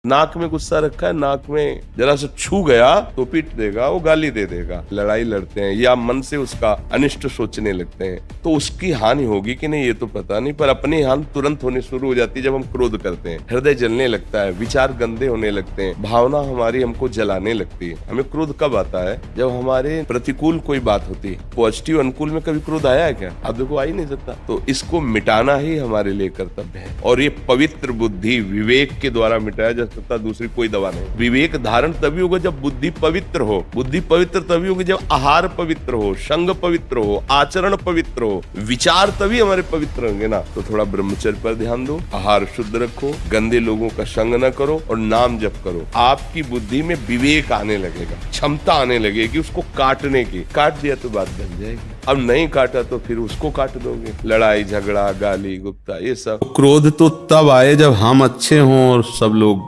नाक में गुस्सा रखा है, नाक में जरा सा छू गया तो पीट देगा, वो गाली दे देगा। लड़ाई लड़ते हैं या मन से उसका अनिष्ट सोचने लगते हैं तो उसकी हानि होगी कि नहीं ये तो पता नहीं, पर अपनी हानि तुरंत होने शुरू हो जाती है जब हम क्रोध करते हैं। हृदय जलने लगता है, विचार गंदे होने लगते हैं, भावना हमारी हमको जलाने लगती है। हमें क्रोध कब आता है? जब हमारे प्रतिकूल कोई बात होती है। पॉजिटिव अनुकूल में कभी क्रोध आया है क्या? आप देखो, आ ही नहीं सकता। तो इसको मिटाना ही हमारे लिए कर्तव्य है और ये पवित्र बुद्धि विवेक के द्वारा मिटाया जा सकता, दूसरी कोई दवा नहीं। विवेक धारण तभी होगा जब बुद्धि पवित्र हो। बुद्धि पवित्र तभी होगी जब आहार पवित्र हो, संग पवित्र हो, आचरण पवित्र हो, विचार तभी हमारे पवित्र होंगे ना। तो थोड़ा ब्रह्मचर्य पर ध्यान दो, आहार शुद्ध रखो, गंदे लोगों का संग न करो और नाम जप करो। आपकी बुद्धि में विवेक आने लगेगा, क्षमता आने लगेगी उसको काटने की। काट दिया तो बात बन जाएगी। अब नहीं काटा तो फिर उसको काट दोगे। लड़ाई झगड़ा गाली गुप्ता ये सब। क्रोध तो तब आए जब हम अच्छे हों और सब लोग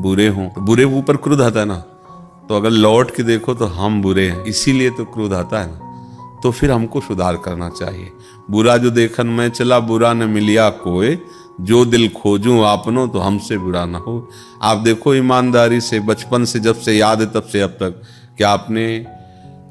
बुरे हों। तो बुरे के ऊपर क्रोध आता है ना। तो अगर लौट के देखो तो हम बुरे हैं, इसीलिए तो क्रोध आता है ना। तो फिर हमको सुधार करना चाहिए। बुरा जो देखन में चला, बुरा न मिलिया कोई, जो दिल खोजूं आपनो तो हमसे बुरा ना हो। आप देखो ईमानदारी से बचपन से जब से याद है तब से अब तक, क्या आपने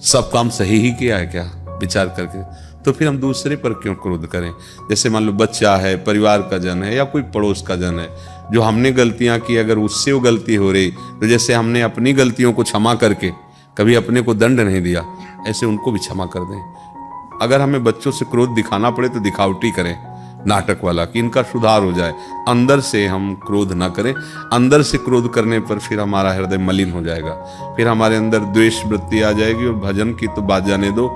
सब काम सही ही किया है क्या विचार करके? तो फिर हम दूसरे पर क्यों क्रोध करें? जैसे मान लो बच्चा है, परिवार का जन है या कोई पड़ोस का जन है, जो हमने गलतियां की, अगर उससे वो गलती हो रही तो जैसे हमने अपनी गलतियों को क्षमा करके कभी अपने को दंड नहीं दिया, ऐसे उनको भी क्षमा कर दें। अगर हमें बच्चों से क्रोध दिखाना पड़े तो दिखावटी करें, नाटक वाला, कि इनका सुधार हो जाए। अंदर से हम क्रोध ना करें। अंदर से क्रोध करने पर फिर हमारा हृदय मलिन हो जाएगा, फिर हमारे अंदर द्वेष वृत्ति आ जाएगी। और भजन की तो बात जाने दो,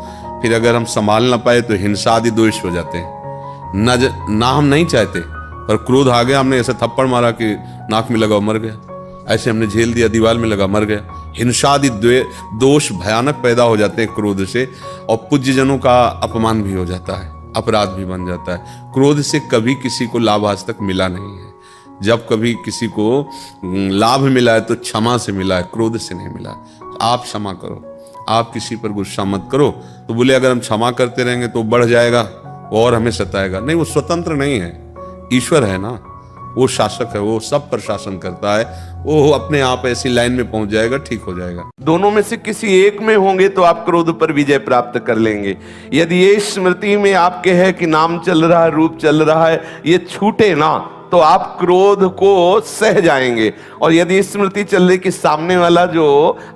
फिर अगर हम संभाल ना पाए तो हिंसा आदि दोष हो जाते हैं। ना हम नहीं चाहते, पर क्रोध आ गया, हमने ऐसा थप्पड़ मारा कि नाक में लगा मर गया, ऐसे हमने झेल दिया, दीवार में लगा मर गया। हिंसा आदि दोष भयानक पैदा हो जाते हैं क्रोध से, और पूज्य जनों का अपमान भी हो जाता है, अपराध भी बन जाता है। क्रोध से कभी किसी को लाभ आज तक मिला नहीं है। जब कभी किसी को लाभ मिला है तो क्षमा से मिला है, क्रोध से नहीं मिला। आप क्षमा करो, आप किसी पर गुस्सा मत करो। तो बोले अगर हम क्षमा करते रहेंगे तो बढ़ जाएगा और हमें सताएगा। नहीं, वो स्वतंत्र नहीं है, ईश्वर है ना, वो शासक है, वो सब पर शासन करता है। वो अपने आप ऐसी लाइन में पहुंच जाएगा, ठीक हो जाएगा। दोनों में से किसी एक में होंगे तो आप क्रोध पर विजय प्राप्त कर लेंगे। यदि ये स्मृति में आपके है कि नाम चल रहा है, रूप चल रहा है, ये छूटे ना तो आप क्रोध को सह जाएंगे। और यदि स्मृति चल रही कि सामने वाला जो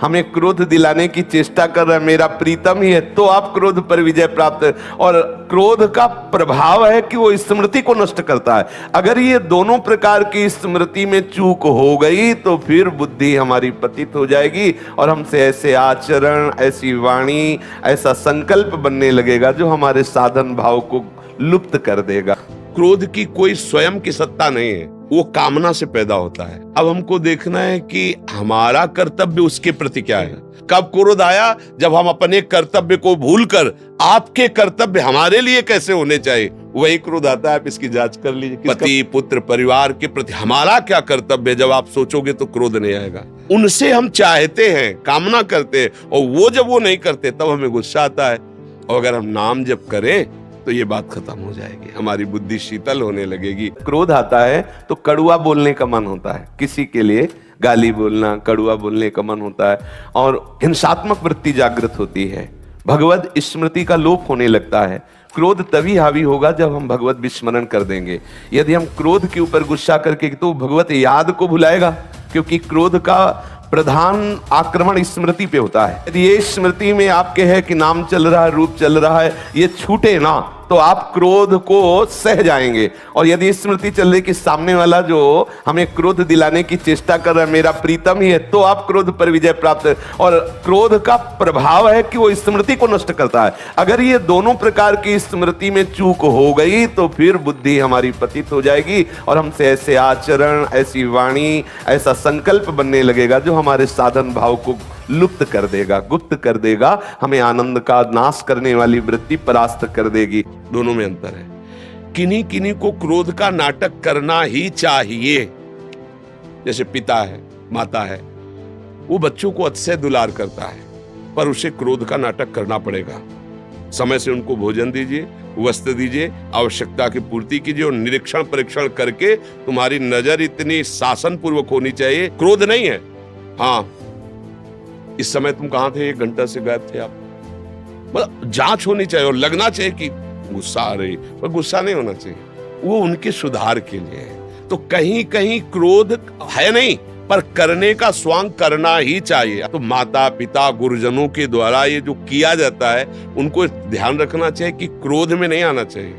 हमें क्रोध दिलाने की चेष्टा कर रहा है मेरा प्रीतम ही है, तो आप क्रोध पर विजय प्राप्त। और क्रोध का प्रभाव है कि वो स्मृति को नष्ट करता है। अगर ये दोनों प्रकार की स्मृति में चूक हो गई तो फिर बुद्धि हमारी पतित हो जाएगी और हमसे ऐसे आचरण, ऐसी वाणी, ऐसा संकल्प बनने लगेगा जो हमारे साधन भाव को लुप्त कर देगा। क्रोध की कोई स्वयं की सत्ता नहीं है, वो कामना से पैदा होता है। अब हमको देखना है कि हमारा कर्तव्य उसके प्रति क्या है। कब क्रोध आया? जब हम अपने कर्तव्य को भूलकर आपके कर्तव्य हमारे लिए कैसे होने चाहिए, वही क्रोध आता है। आप इसकी जांच कर लीजिए। पति पुत्र परिवार के प्रति हमारा क्या कर्तव्य है, जब आप सोचोगे तो क्रोध नहीं आएगा। उनसे हम चाहते हैं, कामना करते हैं, और वो जब वो नहीं करते तब हमें गुस्सा आता है। और अगर हम नाम जप करें तो ये बात खत्म हो जाएगी, हमारी बुद्धि शीतल होने लगेगी। क्रोध आता है तो कड़ुआ बोलने का मन होता है, किसी के लिए गाली बोलना, कड़ुआ बोलने का मन होता है, और हिंसात्मक वृत्ति जागृत होती है। भगवत स्मृति का लोप होने लगता है। क्रोध तभी हावी होगा जब हम भगवत विस्मरण कर देंगे। यदि हम क्रोध के ऊपर गुस्सा करके, तो भगवत याद को भुलाएगा, क्योंकि क्रोध का प्रधान आक्रमण स्मृति पे होता है। यदि ये स्मृति में आपके है कि नाम चल रहा है, रूप चल रहा है, ये छूटे ना तो आप क्रोध को सह जाएंगे। और यदि स्मृति चल रही कि सामने वाला जो हमें क्रोध दिलाने की चेष्टा कर रहा है मेरा प्रीतम ही है, तो आप क्रोध पर विजय प्राप्त। और क्रोध का प्रभाव है कि वो स्मृति को नष्ट करता है। अगर ये दोनों प्रकार की स्मृति में चूक हो गई तो फिर बुद्धि हमारी पतित हो जाएगी और हमसे ऐसे आचरण, ऐसी वाणी, ऐसा संकल्प बनने लगेगा जो हमारे साधन भाव को लुप्त कर देगा, गुप्त कर देगा, हमें आनंद का नाश करने वाली वृत्ति परास्त कर देगी। दोनों में अंतर है। किन्हीं किन्हीं को क्रोध का नाटक करना ही चाहिए। जैसे पिता है, माता है, वो बच्चों को अतिशय दुलार करता है, पर उसे क्रोध का नाटक करना पड़ेगा। समय से उनको भोजन दीजिए, वस्त्र दीजिए, आवश्यकता की पूर्ति कीजिए और निरीक्षण परीक्षण करके तुम्हारी नजर इतनी शासन पूर्वक होनी चाहिए, क्रोध नहीं है। हाँ, इस समय तुम कहां थे, 1 घंटा से गायब थे आप, मतलब जांच होनी चाहिए और लगना चाहिए कि गुस्सा आ रही, पर गुस्सा नहीं होना चाहिए, वो उनके सुधार के लिए है। तो कहीं कहीं क्रोध है नहीं, पर करने का स्वांग करना ही चाहिए। तो माता पिता गुरुजनों के द्वारा ये जो किया जाता है, उनको ध्यान रखना चाहिए कि क्रोध में नहीं आना चाहिए।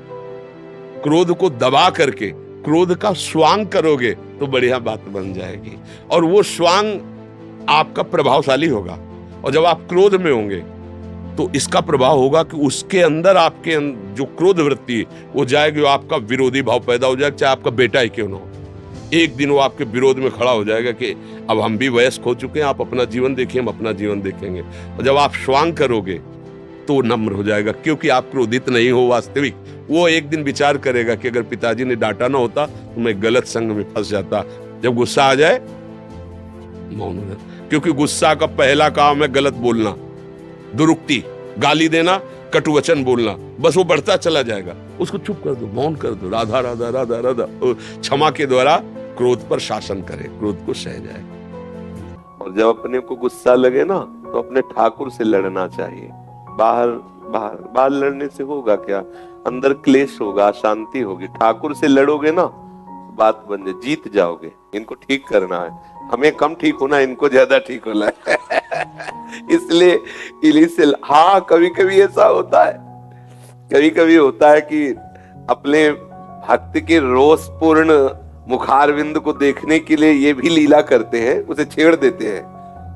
क्रोध को दबा करके क्रोध का स्वांग करोगे तो बढ़िया बात बन जाएगी, और वो स्वांग आपका प्रभावशाली होगा। और जब आप क्रोध में होंगे तो इसका प्रभाव होगा कि उसके अंदर आपके जो क्रोध वृत्ति है वो जाएगी, आपका विरोधी भाव पैदा हो जाएगा, चाहे आपका बेटा ही क्यों ना हो। एक दिन वो आपके विरोध में खड़ा हो जाएगा कि अब हम भी वयस्क हो चुके हैं, आप अपना जीवन देखिए, हम अपना जीवन देखेंगे। और जब आप स्वांग करोगे तो नम्र हो जाएगा, क्योंकि आप क्रोधित नहीं हो वास्तविक। वो एक दिन विचार करेगा कि अगर पिताजी ने डांटा ना होता तो मैं गलत संग में फंस जाता। जब गुस्सा आ जाए मौन हो जाता, क्योंकि गुस्सा का पहला काम है गलत बोलना, दुरुक्ति, गाली देना, कटुवचन बोलना, बस वो बढ़ता चला जाएगा। उसको चुप कर दो, मौन कर दो, राधा राधा राधा राधा, क्षमा के द्वारा क्रोध पर शासन करे, क्रोध को सह जाए। और जब अपने को गुस्सा लगे ना तो अपने ठाकुर से लड़ना चाहिए। बाहर बाहर बाहर लड़ने से होगा क्या, अंदर क्लेश होगा, शांति होगी। ठाकुर से लड़ोगे ना बात बन जाए, जीत जाओगे। इनको ठीक करना है, हमें कम ठीक होना है, इनको ज्यादा ठीक होना है। इसलिए हाँ, कभी कभी ऐसा होता है, कभी कभी होता है कि अपने भक्त के रोषपूर्ण मुखारविंद को देखने के लिए ये भी लीला करते हैं, उसे छेड़ देते हैं।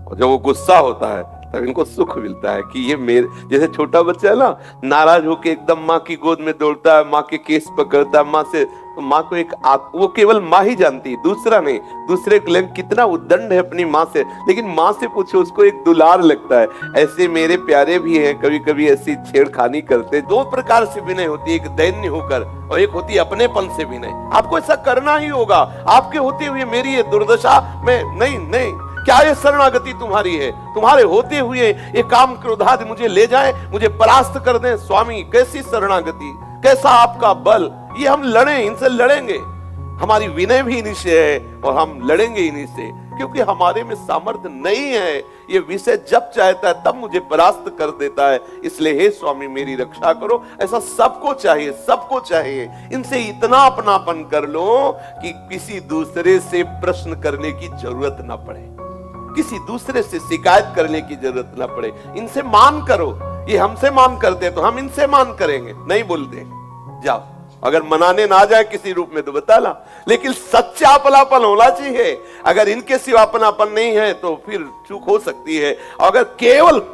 और जब वो गुस्सा होता है तब इनको सुख मिलता है कि ये मेरे जैसे छोटा बच्चा है ना, नाराज होके एकदम माँ की गोद में दौड़ता है, माँ के केस पकड़ता है, माँ से, तो माँ को वो केवल माँ ही जानती है, दूसरा नहीं। दूसरे के लिए कितना उद्दंड है अपनी माँ से, लेकिन माँ से पूछो उसको एक दुलार लगता है। ऐसे मेरे प्यारे भी हैं, कभी कभी ऐसी छेड़खानी करते। 2 प्रकार से विनय होती है, एक दैन्य होकर और एक होती है अपनेपन से विनय। आपको ऐसा करना ही होगा। आपके होते हुए मेरी ये दुर्दशा में नहीं, क्या ये शरणागति तुम्हारी है? तुम्हारे होते हुए ये काम क्रोधादि मुझे ले जाए, मुझे परास्त कर दें। स्वामी, कैसी शरणागति, कैसा आपका बल। ये हम लड़ें, इनसे लड़ेंगे। हमारी विनय भी इन्हीं से है और हम लड़ेंगे इन्हीं से, क्योंकि हमारे में सामर्थ्य नहीं है। ये विषय जब चाहता है तब मुझे परास्त कर देता है। इसलिए हे स्वामी मेरी रक्षा करो। ऐसा सबको चाहिए, सबको चाहिए। इनसे इतना अपनापन कर लो कि किसी दूसरे से प्रश्न करने की जरूरत ना पड़े, किसी दूसरे से शिकायत करने की जरूरत ना पड़े। इनसे मान करो। ये हमसे मान करते तो हम इनसे मान करेंगे। नहीं बोलते, जाओ, अगर मनाने ना जाए किसी रूप में तो बताना, लेकिन सच्चा अपनापन होना चाहिए। अगर इनके सिवा अपनापन नहीं है तो फिर चूक हो सकती है। अगर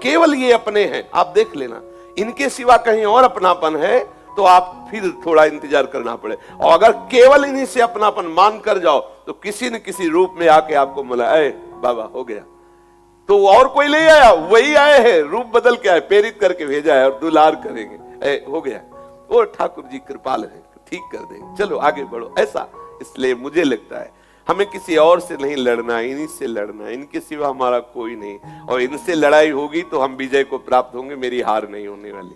केवल ये अपने हैं, आप देख लेना, इनके सिवा कहीं और अपनापन है तो आप फिर थोड़ा इंतजार करना पड़े। और अगर केवल इन्हीं से अपनापन मान कर जाओ तो किसी न किसी रूप में आके आपको मिला, बाबा हो गया, तो और कोई नहीं आया, वही आए हैं, रूप बदल के आए, प्रेरित करके भेजा है और दुलार करेंगे। हो गया, और ठाकुर जी कृपाल है, ठीक कर देंगे, चलो आगे बढ़ो, ऐसा। इसलिए मुझे लगता है हमें किसी और से नहीं लड़ना, इन्हीं से लड़ना। इनके सिवा हमारा कोई नहीं, और इनसे लड़ाई होगी तो हम विजय को प्राप्त होंगे, मेरी हार नहीं होने वाली।